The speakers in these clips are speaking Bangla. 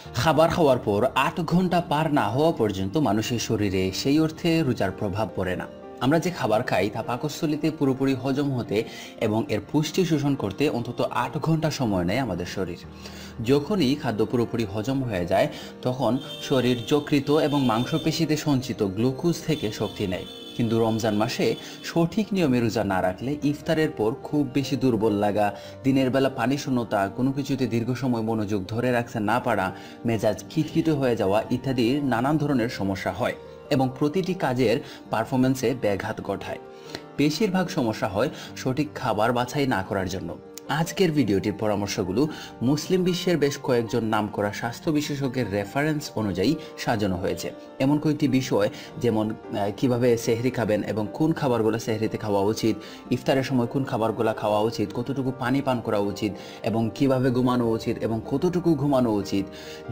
খাবার খাওয়ার পর ৮ ঘন্টা পার না হওয়া পর্যন্ত মানুষের শরীরে সেই অর্থে রোজার প্রভাব পড়ে না। আমরা যে খাবার খাই তা পাকস্থলীতে পুরোপুরি হজম হতে এবং এর পুষ্টি শোষণ করতে অন্তত ৮ ঘন্টা সময় নেয় আমাদের শরীর। যখনই খাদ্য পুরোপুরি হজম হয়ে যায় তখন শরীর যকৃত এবং মাংসপেশিতে সঞ্চিত গ্লুকোজ থেকে শক্তি নেয়। কিন্তু রমজান মাসে সঠিক নিয়মে রোজা না রাখলে ইফতারের পর খুব বেশি দুর্বল লাগা, দিনের বেলা পানি শূন্যতা, কোনো কিছুতে দীর্ঘ সময় মনোযোগ ধরে রাখতে না পারা, মেজাজ খিটখিটে হয়ে যাওয়া ইত্যাদি নানান ধরনের সমস্যা হয় এবং প্রতিটি কাজের পারফরমেন্সে ব্যাঘাত ঘটায়। বেশিরভাগ সমস্যা হয় সঠিক খাবার বাছাই না করার জন্য। আজকের ভিডিওটির পরামর্শগুলো মুসলিম বিশ্বের বেশ কয়েকজন নামকরা স্বাস্থ্য বিশেষজ্ঞের রেফারেন্স অনুযায়ী সাজানো হয়েছে। এমন কয়েকটি বিষয় যেমন কিভাবে সেহরি খাবেন এবং কোন খাবারগুলো সেহরিতে খাওয়া উচিত, ইফতারের সময় কোন খাবারগুলো খাওয়া উচিত, কতটুকু পানি পান করা উচিত এবং কিভাবে ঘুমানো উচিত এবং কতটুকু ঘুমানো উচিত,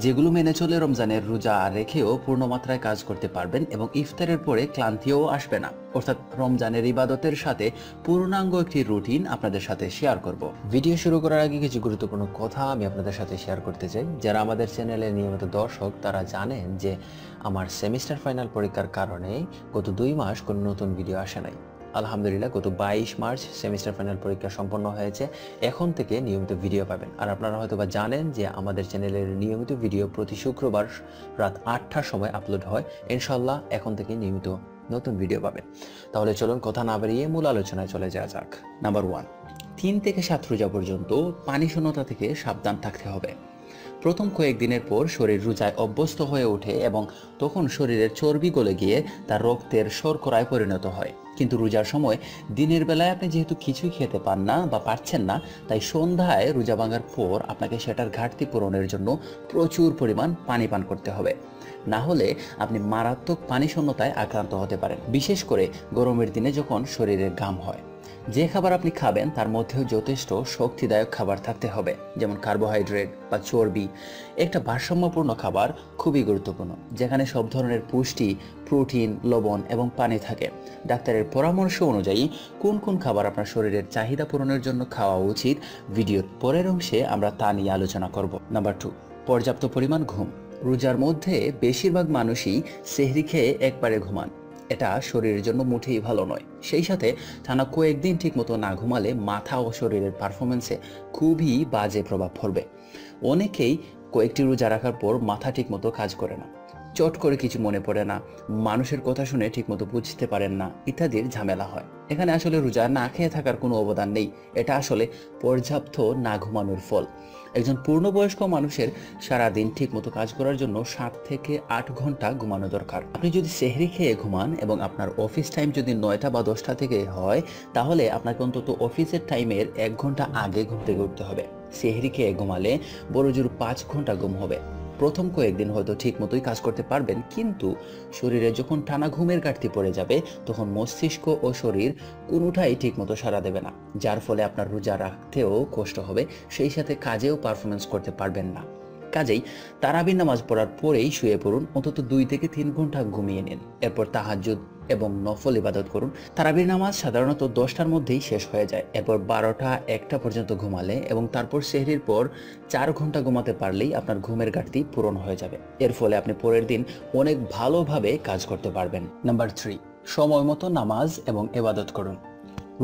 যেগুলো মেনে চলে রমজানের রোজা রেখেও পূর্ণমাত্রায় কাজ করতে পারবেন এবং ইফতারের পরে ক্লান্তিও আসবে না। অর্থাৎ রমজানের ইবাদতের সাথে পূর্ণাঙ্গ একটি রুটিন আপনাদের সাথে শেয়ার করব। ভিডিও শুরু করার আগে কিছু গুরুত্বপূর্ণ কথা আমি আপনাদের সাথে শেয়ার করতে চাই। যারা আমাদের চ্যানেলের নিয়মিত দর্শক তারা জানেন যে আমার সেমিস্টার ফাইনাল পরীক্ষার কারণে গত 2 মাস কোনো নতুন ভিডিও আসে নাই। আলহামদুলিল্লাহ গত 22 মার্চ সেমিস্টার ফাইনাল পরীক্ষা সম্পন্ন হয়েছে। এখন থেকে নিয়মিত ভিডিও পাবেন। আর আপনারা হয়তোবা জানেন যে আমাদের চ্যানেলের নিয়মিত ভিডিও প্রতি শুক্রবার রাত 8টার সময় আপলোড হয়। ইনশাআল্লাহ এখন থেকে নিয়মিত নতুন ভিডিও পাবেন। তাহলে চলুন কথা না বাড়িয়ে মূল আলোচনায় চলে যাওয়া যাক। নাম্বার 1, 3 থেকে 7 রোজা পর্যন্ত পানি শূন্যতা থেকে সাবধান থাকতে হবে। প্রথম কয়েকদিনের পর শরীর রোজায় অভ্যস্ত হয়ে ওঠে এবং তখন শরীরের চর্বি গলে গিয়ে তার রক্তের শর্করায় পরিণত হয়। কিন্তু রোজার সময় দিনের বেলায় আপনি যেহেতু কিছুই খেতে পান না বা পারছেন না, তাই সন্ধ্যায় রোজা ভাঙার পর আপনাকে সেটার ঘাটতি পূরণের জন্য প্রচুর পরিমাণ পানি পান করতে হবে। না হলে আপনি মারাত্মক পানি শূন্যতায় আক্রান্ত হতে পারেন, বিশেষ করে গরমের দিনে যখন শরীরে ঘাম হয়। যে খাবার আপনি খাবেন তার মধ্যেও যথেষ্ট শক্তিদায়ক খাবার থাকতে হবে, যেমন কার্বোহাইড্রেট বা চর্বি। একটা ভারসাম্যপূর্ণ খাবার খুবই গুরুত্বপূর্ণ, যেখানে সব ধরনের পুষ্টি, প্রোটিন, লবণ এবং পানি থাকে। ডাক্তারের পরামর্শ অনুযায়ী কোন কোন খাবার আপনার শরীরের চাহিদা পূরণের জন্য খাওয়া উচিত, ভিডিওর পরের অংশে আমরা তা নিয়ে আলোচনা করব। নাম্বার 2, পর্যাপ্ত পরিমাণ ঘুম। রোজার মধ্যে বেশিরভাগ মানুষই সেহরি খেয়ে একবারে ঘুমান। এটা শরীরের জন্য মোটেই ভালো নয়। সেই সাথে টানা কয়েকদিন ঠিকমতো না ঘুমালে মাথা ও শরীরের পারফরমেন্সে খুবই বাজে প্রভাব পড়বে। অনেকেই কয়েকটি রোজা রাখার পর মাথা ঠিকমতো কাজ করে না, চট করে কিছু মনে পড়ে না, মানুষের কথা শুনে ঠিকমতো বুঝতে পারেন না, ইত্যাদির ঝামেলা হয়। এখানে আসলে রোজা না খেয়ে থাকার কোনো অবদান নেই, এটা আসলে পর্যাপ্ত না ঘুমানোর ফল। একজন পূর্ণবয়স্ক মানুষের সারাদিন ঠিকমতো কাজ করার জন্য 7 থেকে 8 ঘন্টা ঘুমানো দরকার। আপনি যদি সেহরি খেয়ে ঘুমান এবং আপনার অফিস টাইম যদি 9টা বা 10টা থেকে হয়, তাহলে আপনাকে অন্তত অফিসের টাইমের 1 ঘন্টা আগে ঘুম থেকে উঠতে হবে। সেহরি খেয়ে ঘুমালে বড়জোর 5 ঘন্টা ঘুম হবে। প্রথম কয়েকদিন হয়তো ঠিক মতোই কাজ করতে পারবেন, কিন্তু শরীরে যখন টানা ঘুমের ঘাটতি পড়ে যাবে তখন মস্তিষ্ক ও শরীর কোনোটাই ঠিক মতো সাড়া দেবে না, যার ফলে আপনার রোজা রাখতেও কষ্ট হবে, সেই সাথে কাজেও পারফরমেন্স করতে পারবেন না। কাজেই তারাবির নামাজ পড়ার পরেই শুয়ে পড়ুন, অন্তত 2 থেকে 3 ঘন্টা ঘুমিয়ে নিন। এরপর তাহাজ্জুদ এবং নফল ইবাদত করুন। তারাবির নামাজ সাধারণত 10টার মধ্যেই শেষ হয়ে যায়। এরপর 12টা 1টা পর্যন্ত ঘুমালে এবং তারপর সেহরির পর 4 ঘন্টা ঘুমাতে পারলেই আপনার ঘুমের ঘাটতি পূরণ হয়ে যাবে। এর ফলে আপনি পরের দিন অনেক ভালোভাবে কাজ করতে পারবেন। নাম্বার 3, সময় মতো নামাজ এবং ইবাদত করুন।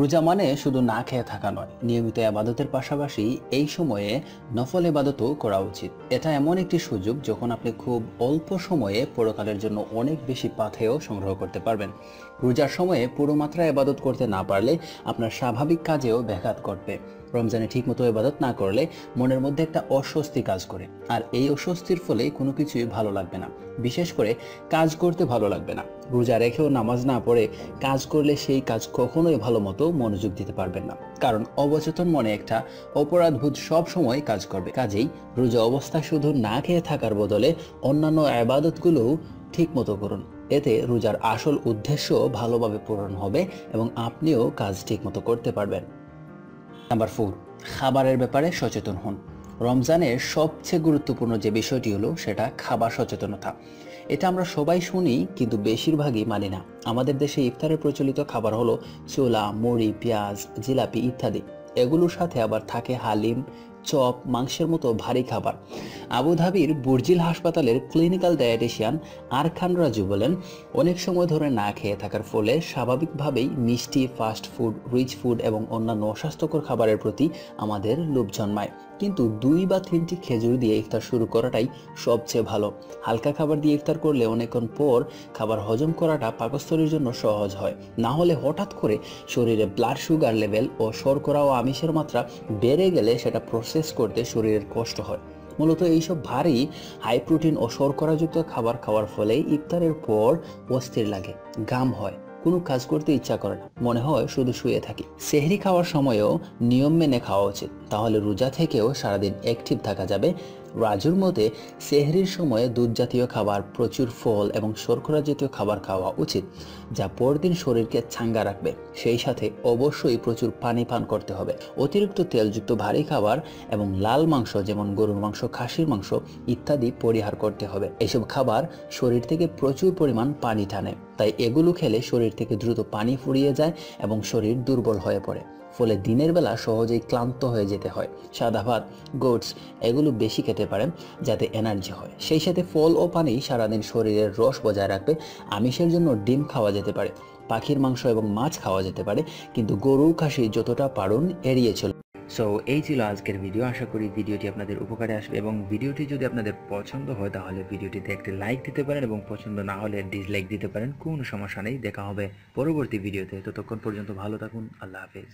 রোজা মানে শুধু না খেয়ে থাকা নয়, নিয়মিত ইবাদতের পাশাপাশি এই সময়ে নফল ইবাদতও করা উচিত। এটা এমন একটি সুযোগ যখন আপনি খুব অল্প সময়ে পরকালের জন্য অনেক বেশি পাথেয় সংগ্রহ করতে পারবেন। রোজার সময়ে পুরো মাত্রায় ইবাদত করতে না পারলে আপনার স্বাভাবিক কাজেও ব্যাঘাত ঘটবে। রমজানে ঠিকমতো ইবাদত না করলে মনের মধ্যে একটা অস্বস্তি কাজ করে, আর এই অস্বস্তির ফলে কোনো কিছুই ভালো লাগবে না, বিশেষ করে কাজ করতে ভালো লাগবে না। রোজা রেখেও নামাজ না পড়ে কাজ করলে সেই কাজ কখনোই ভালো মতো মনোযোগ দিতে পারবেন না, কারণ অবচেতন মনে একটা অপরাধবোধ সব সময় কাজ করবে। কাজেই রোজা অবস্থা শুধু না খেয়ে থাকার বদলে অন্যান্য ইবাদতগুলোও ঠিক মতো করুন। এতে রোজার আসল উদ্দেশ্য ভালোভাবে পূরণ হবে এবং আপনিও কাজ ঠিক মতো করতে পারবেন। নাম্বার 4, খাবারের ব্যাপারে সচেতন হন। রমজানের সবচেয়ে গুরুত্বপূর্ণ যে বিষয়টি হলো সেটা খাবার সচেতনতা। এটা আমরা সবাই শুনি কিন্তু বেশিরভাগই মানি না। আমাদের দেশে ইফতারের প্রচলিত খাবার হলো ছোলা, মুড়ি, পেঁয়াজ, জিলাপি ইত্যাদি। এগুলোর সাথে আবার থাকে হালিম, চপ, মাংসের মতো ভারী খাবার। আবুধাবির বুর্জিল হাসপাতালের ক্লিনিক্যাল ডায়েটিশিয়ান আরখান রাজু বলেন, অনেক সময় ধরে না খেয়ে থাকার ফলে স্বাভাবিকভাবেই মিষ্টি, ফাস্ট ফুড, রিচ ফুড এবং অন্যান্য অস্বাস্থ্যকর খাবারের প্রতি আমাদের লোভ জন্মায়। কিন্তু 2 বা 3টি খেজুর দিয়ে ইফতার শুরু করাটাই সবচেয়ে ভালো। হালকা খাবার দিয়ে ইফতার করলে অনেকক্ষণ পর খাবার হজম করাটা পাকস্থলীর জন্য সহজ হয়। না হলে হঠাৎ করে শরীরে ব্লাড সুগার লেভেল ও শর্করা ও আমিষের মাত্রা বেড়ে গেলে সেটা প্রসেস করতে শরীরের কষ্ট হয়। মূলত এইসব ভারী হাই প্রোটিন ও শর্করাযুক্ত খাবার খাওয়ার ফলে ইফতারের পর অস্থির লাগে, ঘাম হয়, কোনো কাজ করতে ইচ্ছা করে না, মনে হয় শুধু শুয়ে থাকি। সেহরি খাওয়ার সময়ও নিয়ম মেনে খাওয়া উচিত, তাহলে রোজা থেকেও সারাদিন অ্যাক্টিভ থাকা যাবে। রাজুর মতে সেহরির সময়ে দুধ জাতীয় খাবার, প্রচুর ফল এবং শর্করা জাতীয় খাবার খাওয়া উচিত, যা পরদিন শরীরকে চাঙ্গা রাখবে। সেই সাথে অবশ্যই প্রচুর পানি পান করতে হবে। অতিরিক্ত তেলযুক্ত ভারী খাবার এবং লাল মাংস যেমন গরুর মাংস, খাসির মাংস ইত্যাদি পরিহার করতে হবে। এসব খাবার শরীর থেকে প্রচুর পরিমাণ পানি টানে, তাই এগুলো খেলে শরীর থেকে দ্রুত পানি ফুরিয়ে যায় এবং শরীর দুর্বল হয়ে পড়ে, ফলে দিনের বেলা সহজেই ক্লান্ত হয়ে যেতে হয়। সাদা ভাত, গোটস এগুলো বেশি খেতে পারেন যাতে এনার্জি হয়। সেই সাথে ফল ও পানি সারাদিন শরীরের রস বজায় রাখবে। আমিষের জন্য ডিম খাওয়া যেতে পারে, পাখির মাংস এবং মাছ খাওয়া যেতে পারে, কিন্তু গরু, খাসি যতটা পারুন এড়িয়ে চলুন। সো এই ছিল আজকের ভিডিও। আশা করি ভিডিওটি আপনাদের উপকারে আসবে এবং ভিডিওটি যদি আপনাদের পছন্দ হয় তাহলে ভিডিওটিতে একটি লাইক দিতে পারেন এবং পছন্দ না হলে ডিসলাইক দিতে পারেন, কোনো সমস্যা নেই। দেখা হবে পরবর্তী ভিডিওতে, ততক্ষণ পর্যন্ত ভালো থাকুন। আল্লাহ হাফেজ।